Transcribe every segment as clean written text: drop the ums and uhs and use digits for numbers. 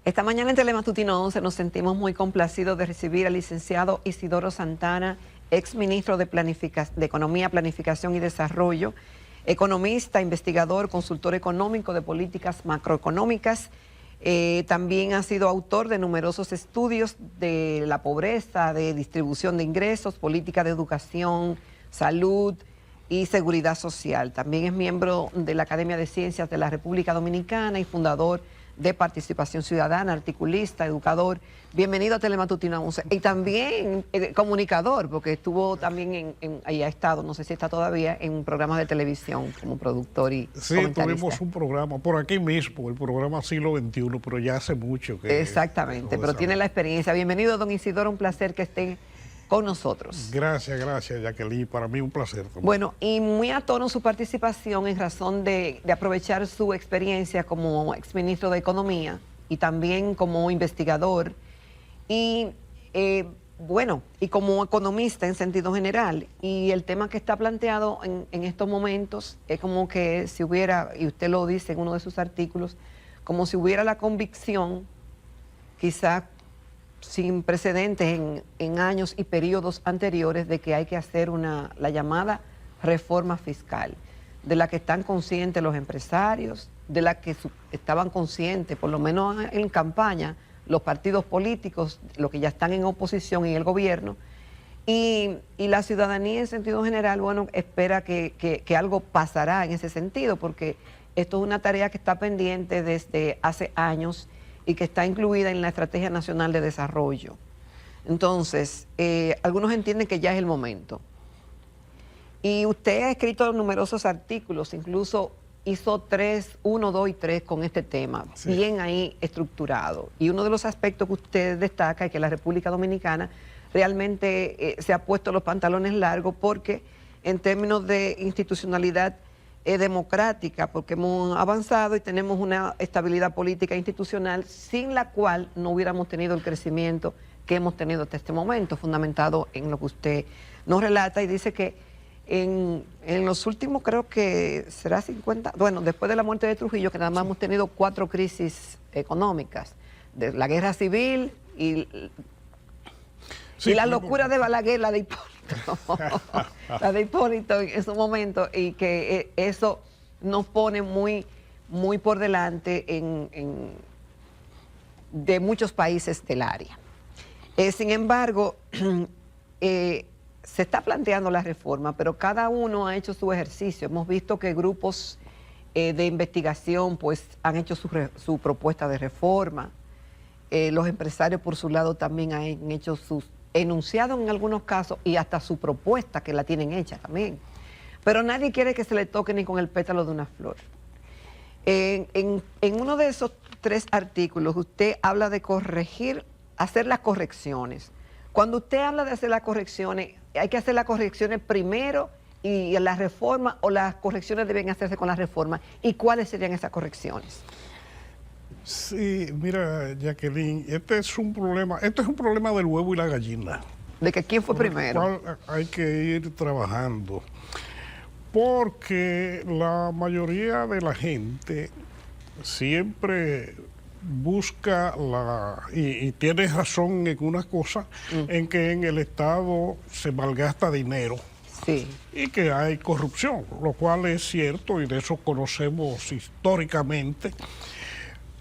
Esta mañana en Telematutino 11 nos sentimos muy complacidos de recibir al licenciado Isidoro Santana, ex ministro de Economía, Planificación y Desarrollo, economista, investigador, consultor económico de políticas macroeconómicas. También ha sido autor de numerosos estudios de la pobreza, de distribución de ingresos, política de educación, salud y seguridad social. También es miembro de la Academia de Ciencias de la República Dominicana y fundador de Participación Ciudadana, articulista, educador. Bienvenido a Telematutino 11. Y también comunicador, porque estuvo también ahí ha estado, no sé si está todavía, en programas de televisión como productor y sí, comentarista. tuvimos un programa por aquí mismo, el programa Siglo XXI, pero ya hace mucho que... Exactamente, pero tiene la experiencia. Bienvenido, don Isidoro, un placer que esté con nosotros. Gracias, Jacqueline, para mí un placer también. Bueno, y muy a tono su participación en razón de aprovechar su experiencia como exministro de Economía y también como investigador y bueno, y como economista en sentido general. Y el tema que está planteado en estos momentos es como que si hubiera, y usted lo dice en uno de sus artículos, como si hubiera la convicción, quizá sin precedentes en años y periodos anteriores, de que hay que hacer la llamada reforma fiscal, de la que están conscientes los empresarios, de la que estaban conscientes, por lo menos en campaña, los partidos políticos, los que ya están en oposición y el gobierno, y la ciudadanía en sentido general, bueno, espera que algo pasará en ese sentido, porque esto es una tarea que está pendiente desde hace años y que está incluida en la Estrategia Nacional de Desarrollo. Entonces, algunos entienden que ya es el momento. Y usted ha escrito numerosos artículos, incluso hizo 1, 2 y 3 con este tema, sí, bien ahí estructurado. Y uno de los aspectos que usted destaca es que la República Dominicana realmente se ha puesto los pantalones largos, porque en términos de institucionalidad democrática, porque hemos avanzado y tenemos una estabilidad política institucional sin la cual no hubiéramos tenido el crecimiento que hemos tenido hasta este momento, fundamentado en lo que usted nos relata, y dice que en los últimos, creo que será 50, bueno, después de la muerte de Trujillo, que nada más hemos tenido 4 crisis económicas, de la guerra civil y la locura de Balaguer, la de Hipólito, la de Hipólito en su momento, y que eso nos pone muy por delante de muchos países del área. Sin embargo, se está planteando la reforma, pero cada uno ha hecho su ejercicio. Hemos visto que grupos de investigación pues han hecho su propuesta de reforma. Los empresarios por su lado también han hecho sus enunciados en algunos casos y hasta su propuesta, que la tienen hecha también. Pero nadie quiere que se le toque ni con el pétalo de una flor. En uno de esos 3 artículos usted habla de hacer las correcciones. Cuando usted habla de hacer las correcciones, ¿hay que hacer las correcciones primero y la reforma, o las correcciones deben hacerse con la reforma? ¿Y cuáles serían esas correcciones? Sí, mira, Jacqueline, este es un problema del huevo y la gallina. ¿De que quién fue primero? El cual hay que ir trabajando, porque la mayoría de la gente siempre busca y tiene razón en una cosa, en que en el Estado se malgasta dinero. Sí. Y que hay corrupción, lo cual es cierto, y de eso conocemos históricamente.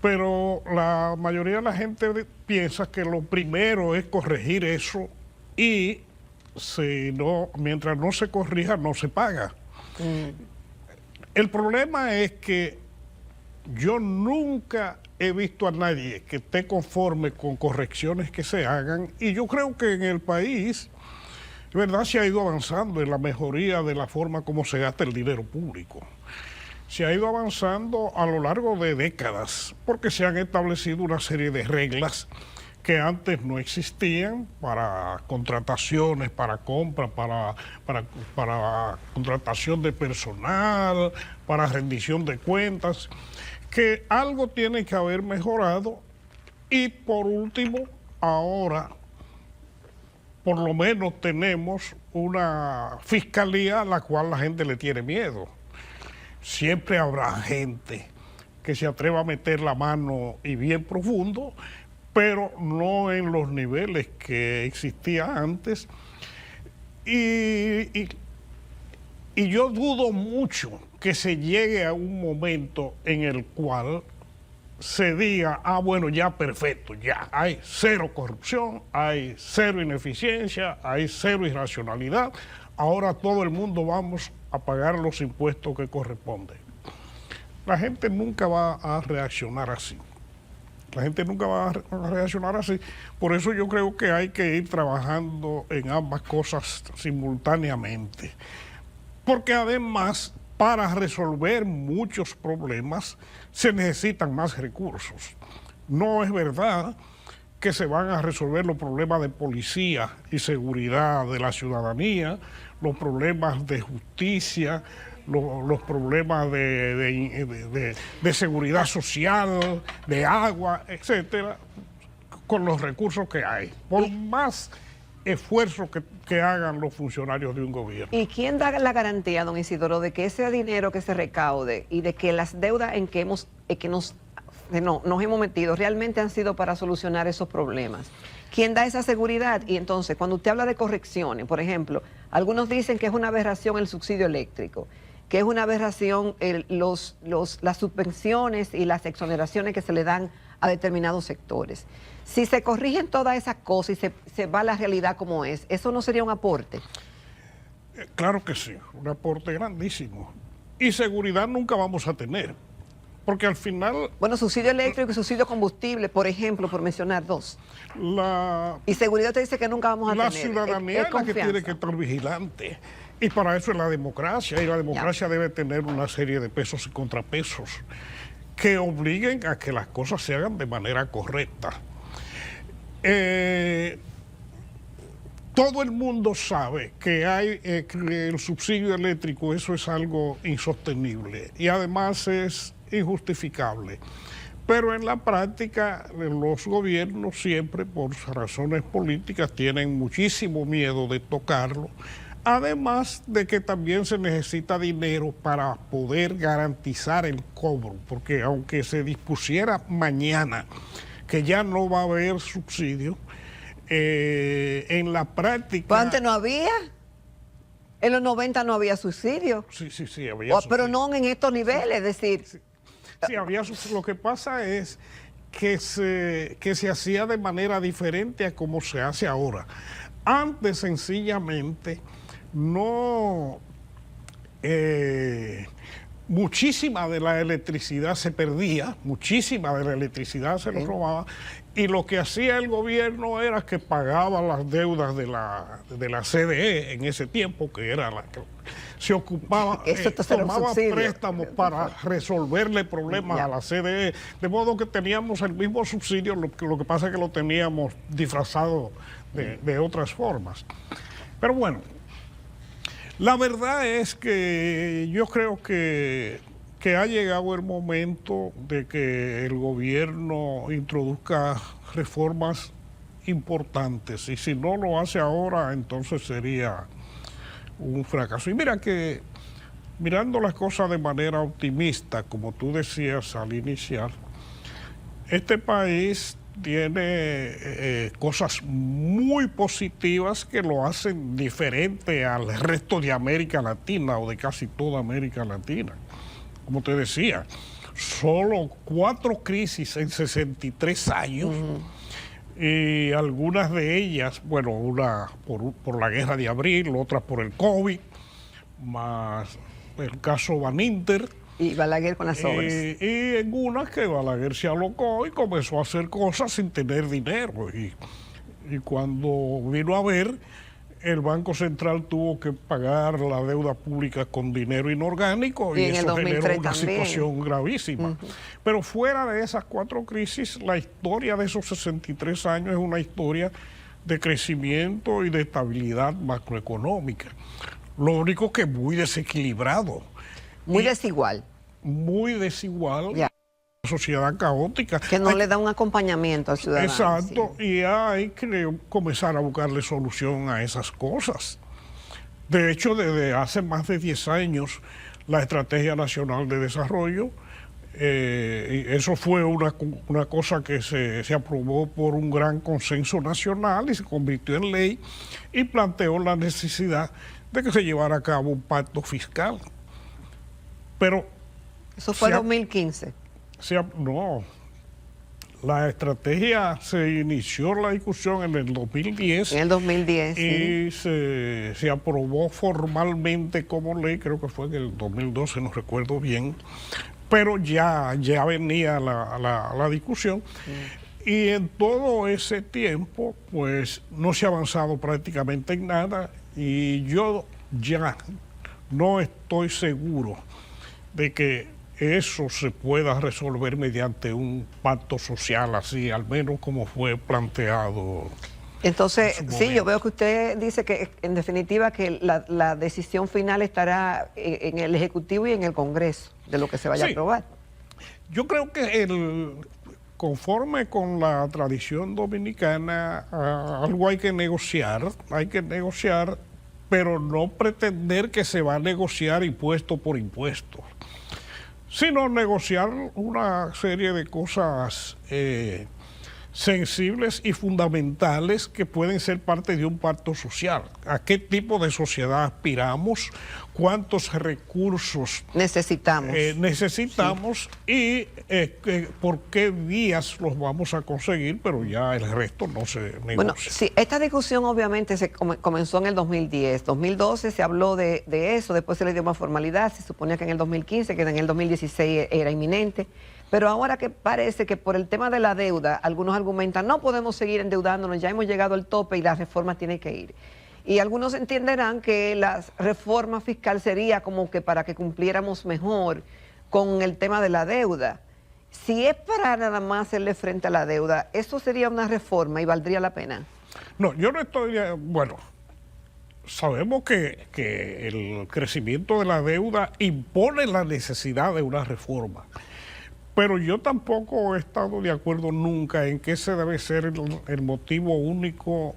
Pero la mayoría de la gente piensa que lo primero es corregir eso, y mientras no se corrija, no se paga. El problema es que yo nunca he visto a nadie que esté conforme con correcciones que se hagan, y yo creo que en el país, de verdad, se ha ido avanzando en la mejoría de la forma como se gasta el dinero público. Se ha ido avanzando a lo largo de décadas, porque se han establecido una serie de reglas que antes no existían para contrataciones, para compra, para contratación de personal, para rendición de cuentas, que algo tiene que haber mejorado. Y por último, ahora por lo menos tenemos una fiscalía a la cual la gente le tiene miedo. Siempre habrá gente que se atreva a meter la mano y bien profundo, pero no en los niveles que existía antes. Y yo dudo mucho que se llegue a un momento en el cual se diga, ah, bueno, ya perfecto, ya hay cero corrupción, hay cero ineficiencia, hay cero irracionalidad, ahora todo el mundo vamos a pagar los impuestos que corresponden. La gente nunca va a reaccionar así. La gente nunca va a reaccionar así. Por eso yo creo que hay que ir trabajando en ambas cosas simultáneamente. Porque además, para resolver muchos problemas, se necesitan más recursos. No es verdad que se van a resolver los problemas de policía y seguridad de la ciudadanía, los problemas de justicia, los problemas de seguridad social, de agua, etcétera, con los recursos que hay. Por más esfuerzo que hagan los funcionarios de un gobierno. ¿Y quién da la garantía, don Isidoro, de que ese dinero que se recaude y de que las deudas en que nos hemos metido realmente han sido para solucionar esos problemas? ¿Quién da esa seguridad? Y entonces, cuando usted habla de correcciones, por ejemplo, algunos dicen que es una aberración el subsidio eléctrico, que es una aberración las subvenciones y las exoneraciones que se le dan a determinados sectores. Si se corrigen todas esas cosas y se va a la realidad como es, ¿eso no sería un aporte? Claro que sí, un aporte grandísimo. Y seguridad nunca vamos a tener, porque al final... Bueno, subsidio eléctrico y subsidio combustible, por ejemplo, por mencionar dos. Y seguridad te dice que nunca vamos a tener. La ciudadanía es la que tiene que estar vigilante. Y para eso es la democracia, y la democracia debe tener una serie de pesos y contrapesos que obliguen a que las cosas se hagan de manera correcta. Todo el mundo sabe que que el subsidio eléctrico, eso es algo insostenible y además es injustificable. Pero en la práctica los gobiernos siempre, por razones políticas, tienen muchísimo miedo de tocarlo. Además de que también se necesita dinero para poder garantizar el cobro, porque aunque se dispusiera mañana que ya no va a haber subsidio, en la práctica... ¿Pues antes no había? En los 90 no había subsidio. Sí, había subsidio. Pero no en estos niveles, es decir... Sí, había subsidio. Lo que pasa es que se hacía de manera diferente a como se hace ahora. Antes, sencillamente, no... muchísima de la electricidad se perdía, muchísima de la electricidad se lo robaba, y lo que hacía el gobierno era que pagaba las deudas de la CDE en ese tiempo, que era la que se ocupaba, tomaba préstamos para resolverle problemas a la CDE, de modo que teníamos el mismo subsidio, lo que pasa es que lo teníamos disfrazado de otras formas. Pero bueno, la verdad es que yo creo que ha llegado el momento de que el gobierno introduzca reformas importantes, y si no lo hace ahora, entonces sería un fracaso. Y mira que, mirando las cosas de manera optimista, como tú decías al iniciar, este país tiene cosas muy positivas que lo hacen diferente al resto de América Latina o de casi toda América Latina. Como te decía, solo 4 crisis en 63 años, y algunas de ellas, bueno, una por la guerra de abril, otra por el COVID, más el caso Baninter. Y Balaguer con las obras. Y en unas que Balaguer se alocó y comenzó a hacer cosas sin tener dinero. Y cuando vino a ver, el Banco Central tuvo que pagar la deuda pública con dinero inorgánico y eso generó una situación gravísima. Pero fuera de esas 4 crisis, la historia de esos 63 años es una historia de crecimiento y de estabilidad macroeconómica. Lo único que es muy desequilibrado. Muy desigual. Muy desigual. Una sociedad caótica. Que no le da un acompañamiento al ciudadano. Exacto, sí. Y hay que comenzar a buscarle solución a esas cosas. De hecho, desde hace más de 10 años, la Estrategia Nacional de Desarrollo Y eso fue una cosa que se aprobó por un gran consenso nacional y se convirtió en ley y planteó la necesidad de que se llevara a cabo un pacto fiscal. Pero eso fue 2015. No, la estrategia se inició la discusión en el 2010. En el 2010. Y se aprobó formalmente como ley, creo que fue en el 2012, no recuerdo bien, pero ya venía la discusión. Y en todo ese tiempo, pues no se ha avanzado prácticamente en nada y yo ya no estoy seguro de que eso se pueda resolver mediante un pacto social así, al menos como fue planteado. Entonces, sí, yo veo que usted dice que en definitiva que la decisión final estará en el Ejecutivo y en el Congreso de lo que se vaya a aprobar. Yo creo que conforme con la tradición dominicana, algo hay que negociar, pero no pretender que se va a negociar impuesto por impuesto, sino negociar una serie de cosas sensibles y fundamentales que pueden ser parte de un pacto social. ¿A qué tipo de sociedad aspiramos? ¿Cuántos recursos necesitamos? Sí. Y por qué vías los vamos a conseguir, pero ya el resto no se negocia. Bueno, sí, esta discusión obviamente comenzó en el 2010. 2012 se habló de eso, después se le dio más formalidad, se suponía que en el 2015, que en el 2016 era inminente. Pero ahora que parece que por el tema de la deuda, algunos argumentan, no podemos seguir endeudándonos, ya hemos llegado al tope y la reforma tiene que ir. Y algunos entenderán que la reforma fiscal sería como que para que cumpliéramos mejor con el tema de la deuda. Si es para nada más hacerle frente a la deuda, ¿eso sería una reforma y valdría la pena? No, yo no estoy... Bueno, sabemos que el crecimiento de la deuda impone la necesidad de una reforma. Pero yo tampoco he estado de acuerdo nunca en que ese debe ser el motivo único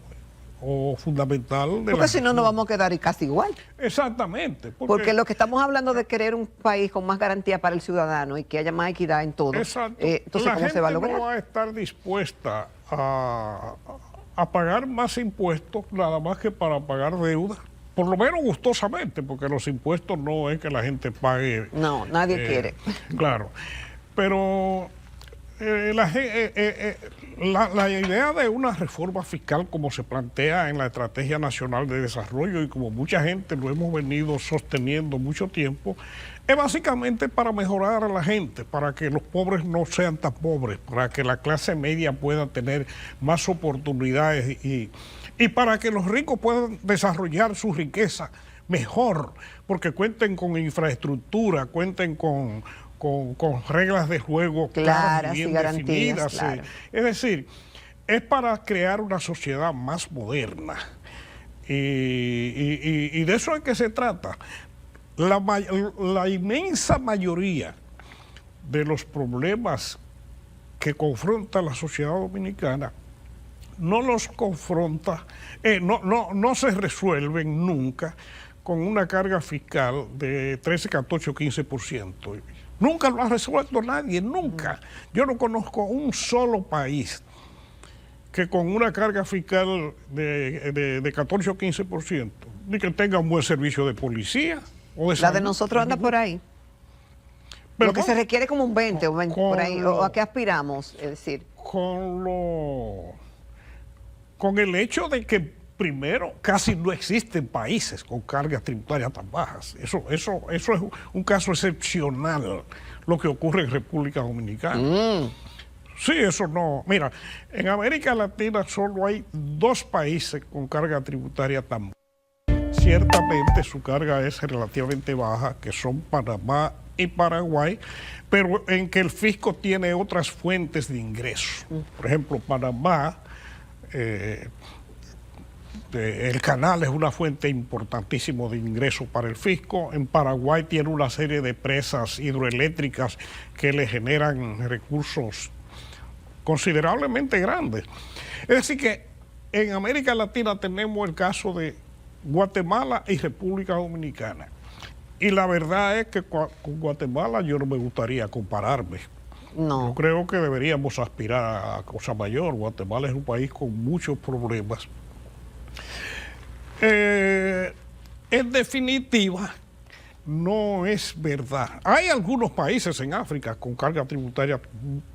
o fundamental de porque si no, nos vamos a quedar casi igual. Exactamente. Porque lo que estamos hablando de querer un país con más garantía para el ciudadano y que haya más equidad en todo. Exacto. Entonces, ¿cómo se va a lograr? No va a estar dispuesta a pagar más impuestos nada más que para pagar deuda. Por lo menos gustosamente, porque los impuestos no es que la gente pague. No, nadie quiere. Claro. Pero la idea de una reforma fiscal como se plantea en la Estrategia Nacional de Desarrollo y como mucha gente lo hemos venido sosteniendo mucho tiempo, es básicamente para mejorar a la gente, para que los pobres no sean tan pobres, para que la clase media pueda tener más oportunidades y para que los ricos puedan desarrollar su riqueza mejor, porque cuenten con infraestructura, cuenten con reglas de juego claras y bien definidas. Claro. Es decir, es para crear una sociedad más moderna. Y de eso es que se trata. La inmensa mayoría de los problemas que confronta la sociedad dominicana no los confronta, no se resuelven nunca con una carga fiscal de 13, 14 o 15%. Nunca lo ha resuelto nadie, nunca. Yo no conozco un solo país que con una carga fiscal de 14 o 15%, ni que tenga un buen servicio de policía o de salud. La de nosotros anda por ahí. Pero lo que se requiere como un 20 o 20 por ahí, o a qué aspiramos, es decir. Con el hecho de que primero, casi no existen países con cargas tributarias tan bajas. Eso es un caso excepcional, lo que ocurre en República Dominicana. Sí, eso no. Mira, en América Latina solo hay 2 países con carga tributaria tan baja. Ciertamente su carga es relativamente baja, que son Panamá y Paraguay, pero en que el fisco tiene otras fuentes de ingresos. Por ejemplo, Panamá... el canal es una fuente importantísima de ingresos para el fisco. En Paraguay tiene una serie de presas hidroeléctricas que le generan recursos considerablemente grandes. Es decir que en América Latina tenemos el caso de Guatemala y República Dominicana. Y la verdad es que con Guatemala yo no me gustaría compararme. No. Yo creo que deberíamos aspirar a cosa mayor. Guatemala es un país con muchos problemas. En definitiva, no es verdad. Hay algunos países en África con cargas tributarias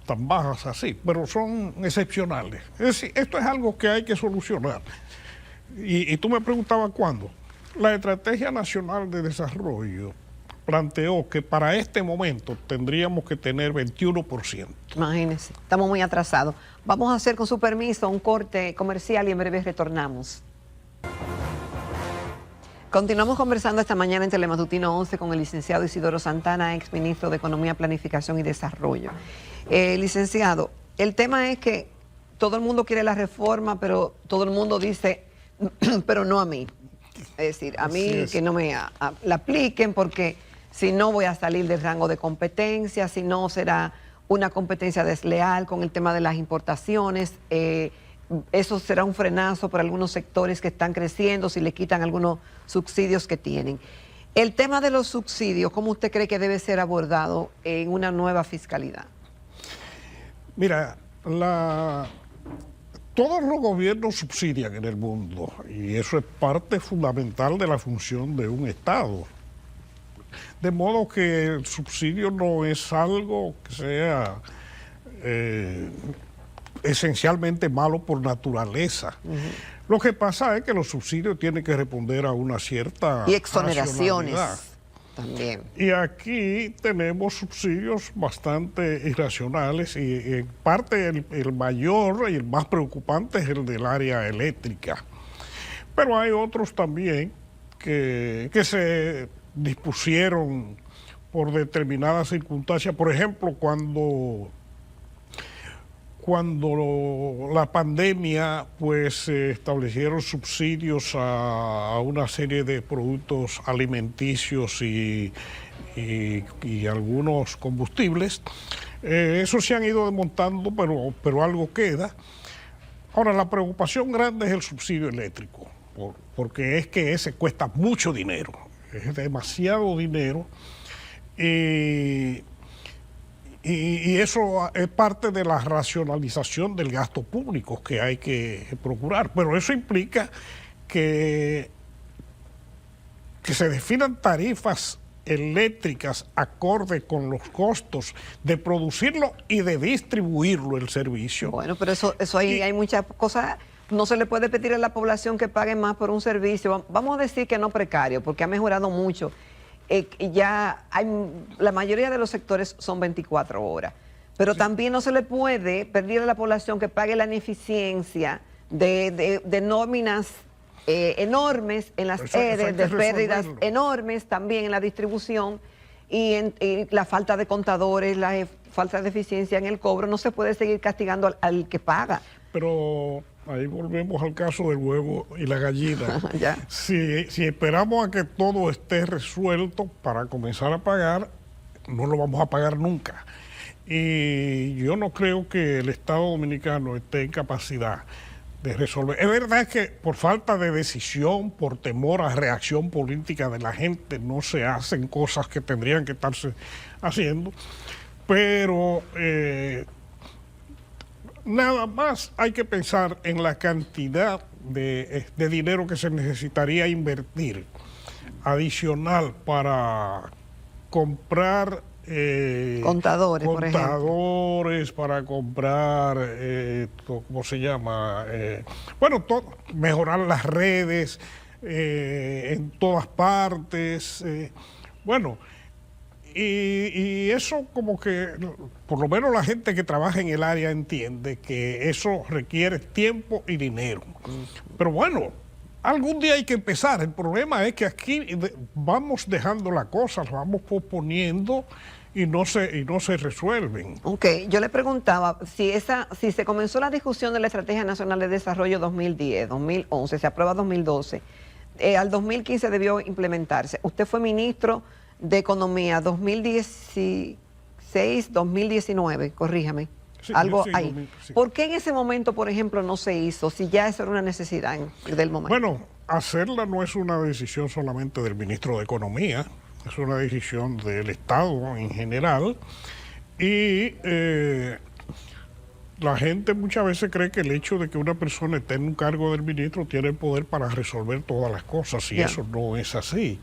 tan bajas así, pero son excepcionales. Es decir, esto es algo que hay que solucionar. Y tú me preguntabas cuándo. La Estrategia Nacional de Desarrollo planteó que para este momento tendríamos que tener 21%. Imagínense, estamos muy atrasados. Vamos a hacer, con su permiso, un corte comercial y en breve retornamos. Continuamos conversando esta mañana en Telematutino 11 con el licenciado Isidoro Santana, exministro de Economía, Planificación y Desarrollo. Licenciado, el tema es que todo el mundo quiere la reforma, pero todo el mundo dice, pero no a mí. Es decir, a mí que no me la apliquen, porque si no voy a salir del rango de competencia, si no será una competencia desleal con el tema de las importaciones. Eso será un frenazo para algunos sectores que están creciendo si le quitan algunos subsidios que tienen. El tema de los subsidios, ¿cómo usted cree que debe ser abordado en una nueva fiscalidad? Mira, todos los gobiernos subsidian en el mundo y eso es parte fundamental de la función de un Estado. De modo que el subsidio no es algo que sea esencialmente malo por naturaleza. Lo que pasa es que los subsidios tienen que responder a una cierta y exoneraciones racionalidad. También. Y aquí tenemos subsidios bastante irracionales y en parte el mayor y el más preocupante es el del área eléctrica. Pero hay otros también que se dispusieron por determinadas circunstancias. Por ejemplo, cuando la pandemia, pues se establecieron subsidios a una serie de productos alimenticios y algunos combustibles. Esos se han ido desmontando, pero algo queda. Ahora, la preocupación grande es el subsidio eléctrico, porque es que ese cuesta mucho dinero, es demasiado dinero. Y eso es parte de la racionalización del gasto público que hay que procurar. Pero eso implica que se definan tarifas eléctricas acorde con los costos de producirlo y de distribuirlo el servicio. Bueno, pero eso ahí hay muchas cosas. No se le puede pedir a la población que pague más por un servicio. Vamos a decir que no precario, porque ha mejorado mucho. Ya hay, la mayoría de los sectores son 24 horas, pero sí, también no se le puede pedir a la población que pague la ineficiencia de nóminas enormes en las EDES, de pérdidas enormes también en la distribución y la falta de contadores, la falta de eficiencia en el cobro. No se puede seguir castigando al que paga. Pero ahí volvemos al caso del huevo y la gallina. Si esperamos a que todo esté resuelto para comenzar a pagar, no lo vamos a pagar nunca. Y yo no creo que el Estado Dominicano esté en capacidad de resolver. Es verdad que por falta de decisión, por temor a reacción política de la gente, no se hacen cosas que tendrían que estarse haciendo, pero nada más hay que pensar en la cantidad de dinero que se necesitaría invertir adicional para comprar contadores, por ejemplo. Para comprar, ¿cómo se llama? Bueno, mejorar las redes en todas partes. Bueno, y eso como que, por lo menos la gente que trabaja en el área entiende que eso requiere tiempo y dinero. Pero bueno, algún día hay que empezar. El problema es que aquí vamos dejando las cosas, vamos posponiendo y no se resuelven. Ok, yo le preguntaba si se comenzó la discusión de la Estrategia Nacional de Desarrollo 2010, 2011, se aprueba 2012, al 2015 debió implementarse. Usted fue ministro de Economía 2016, 2019, corríjame. Sí, algo sí, ahí. 2000, sí. ¿Por qué en ese momento, por ejemplo, no se hizo, si ya eso era una necesidad del momento? Bueno, hacerla no es una decisión solamente del ministro de Economía, es una decisión del Estado en general, y la gente muchas veces cree que el hecho de que una persona esté en un cargo del ministro tiene el poder para resolver todas las cosas, y eso no es así.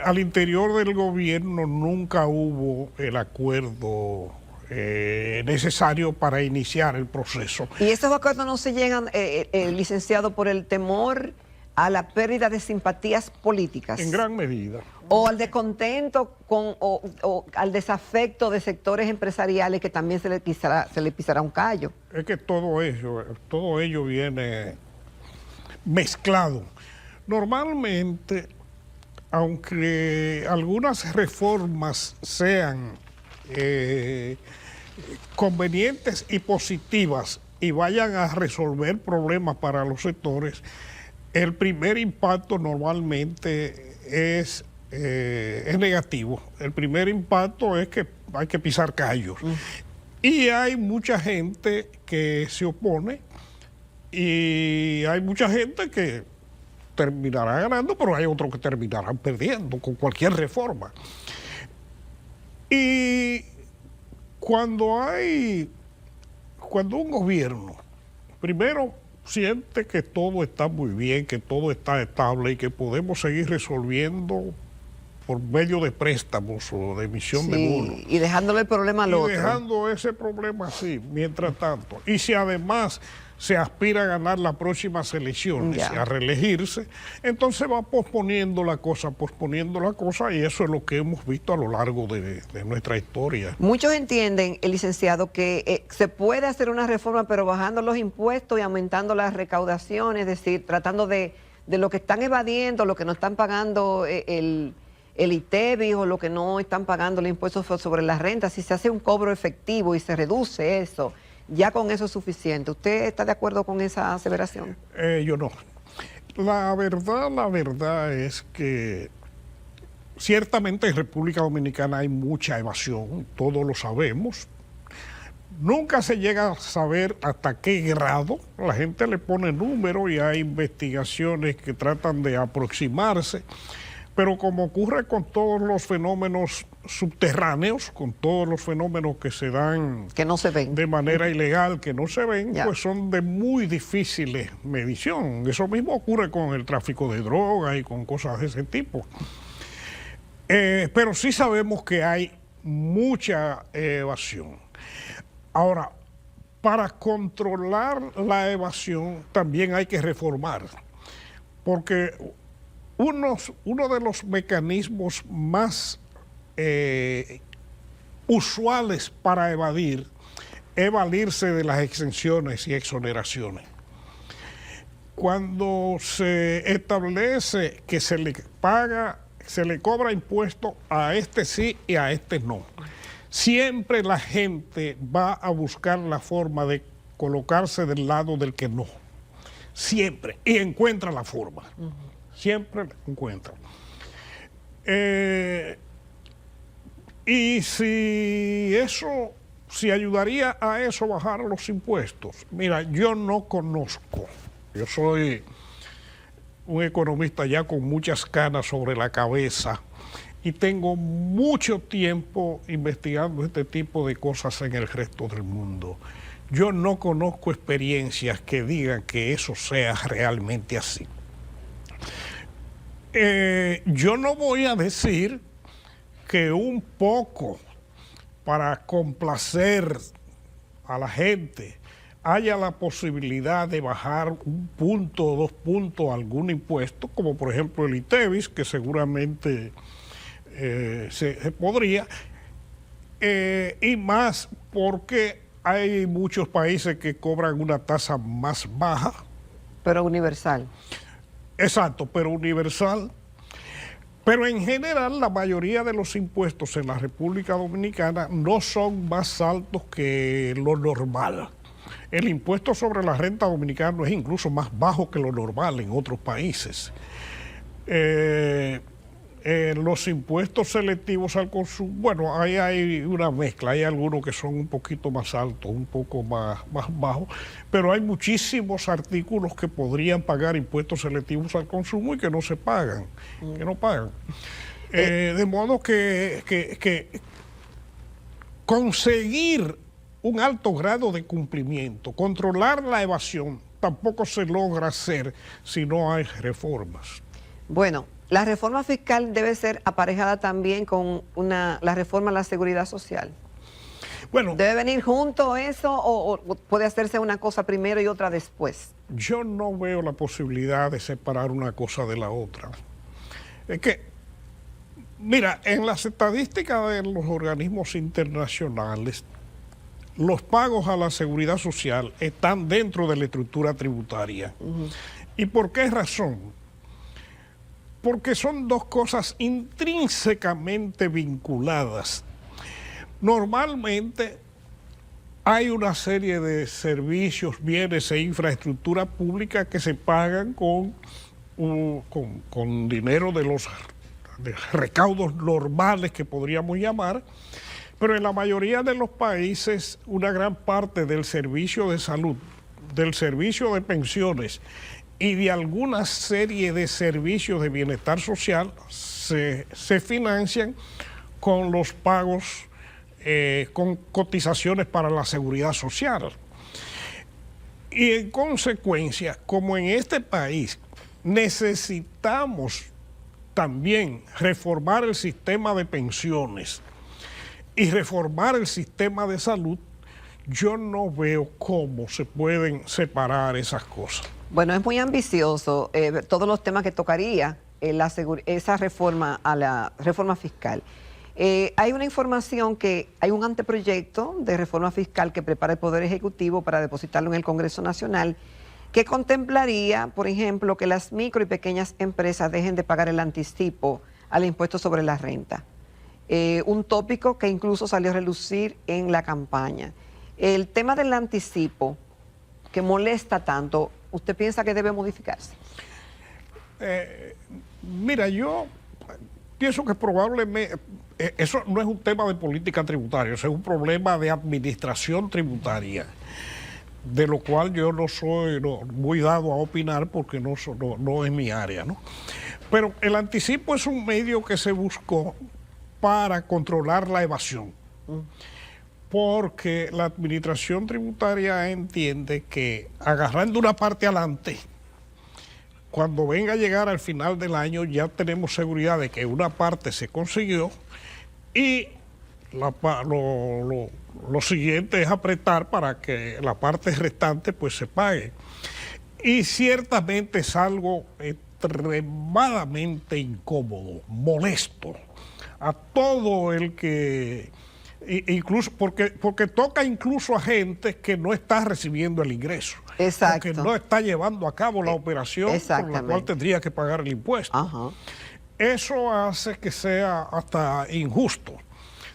Al interior del gobierno nunca hubo el acuerdo necesario para iniciar el proceso. ¿Y esos acuerdos no se llegan, licenciado, por el temor a la pérdida de simpatías políticas? En gran medida. ¿O al descontento o al desafecto de sectores empresariales que también se le pisará un callo? Es que todo ello viene mezclado. Normalmente, aunque algunas reformas sean convenientes y positivas y vayan a resolver problemas para los sectores, el primer impacto normalmente es negativo. El primer impacto es que hay que pisar callos. Y hay mucha gente que se opone y hay mucha gente que terminará ganando, pero hay otros que terminarán perdiendo con cualquier reforma. Y cuando un gobierno, primero, siente que todo está muy bien, que todo está estable y que podemos seguir resolviendo por medio de préstamos o de emisión de bonos. Y dejándole el problema al otro. Dejando ese problema así, mientras tanto. Y si además se aspira a ganar las próximas elecciones y a reelegirse, entonces va posponiendo la cosa, y eso es lo que hemos visto a lo largo de nuestra historia. Muchos entienden, licenciado, que se puede hacer una reforma, pero bajando los impuestos y aumentando las recaudaciones, es decir, tratando de lo que están evadiendo, lo que no están pagando el ITEVIS o lo que no están pagando el impuesto sobre las rentas. Si se hace un cobro efectivo y se reduce eso, ya con eso es suficiente. ¿Usted está de acuerdo con esa aseveración? Yo no. La verdad es que ciertamente en República Dominicana hay mucha evasión, todos lo sabemos. Nunca se llega a saber hasta qué grado. La gente le pone números y hay investigaciones que tratan de aproximarse. Pero como ocurre con todos los fenómenos subterráneos, con todos los fenómenos que se dan que no se ven de manera ilegal, que no se ven, pues son de muy difícil medición. Eso mismo ocurre con el tráfico de drogas y con cosas de ese tipo. Pero sí sabemos que hay mucha evasión. Ahora, para controlar la evasión también hay que reformar, porque uno de los mecanismos más usuales para evadir es valirse de las exenciones y exoneraciones. Cuando se establece que se le cobra impuesto a este sí y a este no, siempre la gente va a buscar la forma de colocarse del lado del que no. Siempre. Y encuentra la forma. Siempre la encuentra. Y si ayudaría a eso bajar los impuestos. Mira, yo no conozco. Yo soy un economista ya con muchas canas sobre la cabeza y tengo mucho tiempo investigando este tipo de cosas en el resto del mundo. Yo no conozco experiencias que digan que eso sea realmente así. Yo no voy a decir que un poco para complacer a la gente haya la posibilidad de bajar 1 punto o 2 puntos algún impuesto, como por ejemplo el ITEVIS, que seguramente se podría, y más porque hay muchos países que cobran una tasa más baja. Pero universal. Exacto, pero universal. Pero en general la mayoría de los impuestos en la República Dominicana no son más altos que lo normal. El impuesto sobre la renta dominicana es incluso más bajo que lo normal en otros países. Los impuestos selectivos al consumo, bueno, ahí hay una mezcla, hay algunos que son un poquito más altos, un poco más bajos, pero hay muchísimos artículos que podrían pagar impuestos selectivos al consumo y que no se pagan, que no pagan. De modo que conseguir un alto grado de cumplimiento, controlar la evasión, tampoco se logra hacer si no hay reformas. Bueno, la reforma fiscal debe ser aparejada también con la reforma a la seguridad social. Bueno, ¿Debe venir junto eso o puede hacerse una cosa primero y otra después? yo no veo la posibilidad de separar una cosa de la otra. Es que, mira, en las estadísticas de los organismos internacionales, los pagos a la seguridad social están dentro de la estructura tributaria. ¿Y por qué razón? Porque son dos cosas intrínsecamente vinculadas. Normalmente hay una serie de servicios, bienes e infraestructura pública que se pagan con dinero de los recaudos normales que podríamos llamar, pero en la mayoría de los países una gran parte del servicio de salud, del servicio de pensiones y de alguna serie de servicios de bienestar social se financian con los pagos, con cotizaciones para la seguridad social. Y en consecuencia, como en este país necesitamos también reformar el sistema de pensiones y reformar el sistema de salud, yo no veo cómo se pueden separar esas cosas. Bueno, es muy ambicioso todos los temas que tocaría esa reforma a la reforma fiscal. Hay una información que hay un anteproyecto de reforma fiscal que prepara el Poder Ejecutivo para depositarlo en el Congreso Nacional, que contemplaría, por ejemplo, que las micro y pequeñas empresas dejen de pagar el anticipo al impuesto sobre la renta. Un tópico que incluso salió a relucir en la campaña. El tema del anticipo, que molesta tanto, ¿usted piensa que debe modificarse? Mira, yo pienso que probablemente eso no es un tema de política tributaria, eso es un problema de administración tributaria, de lo cual yo no soy muy dado a opinar porque no es mi área, ¿no? Pero el anticipo es un medio que se buscó para controlar la evasión, porque la administración tributaria entiende que agarrando una parte adelante, cuando venga a llegar al final del año ya tenemos seguridad de que una parte se consiguió y lo siguiente es apretar para que la parte restante pues se pague. Y ciertamente es algo extremadamente incómodo, molesto a todo el que, incluso porque toca incluso a gente que no está recibiendo el ingreso. Exacto. Que no está llevando a cabo la operación por la cual tendría que pagar el impuesto. Ajá. Eso hace que sea hasta injusto.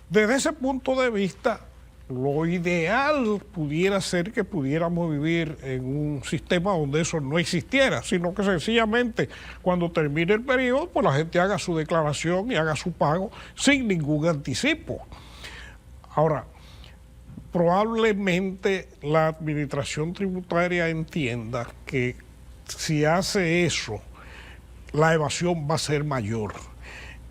Desde ese punto de vista, lo ideal pudiera ser que pudiéramos vivir en un sistema donde eso no existiera, sino que sencillamente cuando termine el periodo, pues la gente haga su declaración y haga su pago sin ningún anticipo. Ahora, probablemente la administración tributaria entienda que si hace eso, la evasión va a ser mayor.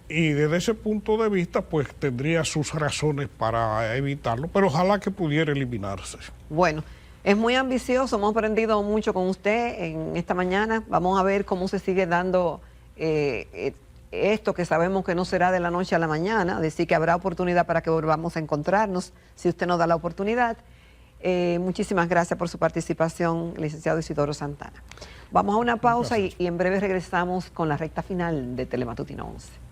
Y desde ese punto de vista, pues tendría sus razones para evitarlo, pero ojalá que pudiera eliminarse. Bueno, es muy ambicioso, hemos aprendido mucho con usted en esta mañana. Vamos a ver cómo se sigue dando esto que sabemos que no será de la noche a la mañana, decir que habrá oportunidad para que volvamos a encontrarnos, si usted nos da la oportunidad. Muchísimas gracias por su participación, licenciado Isidoro Santana. Vamos a una pausa y en breve regresamos con la recta final de Telematutino 11.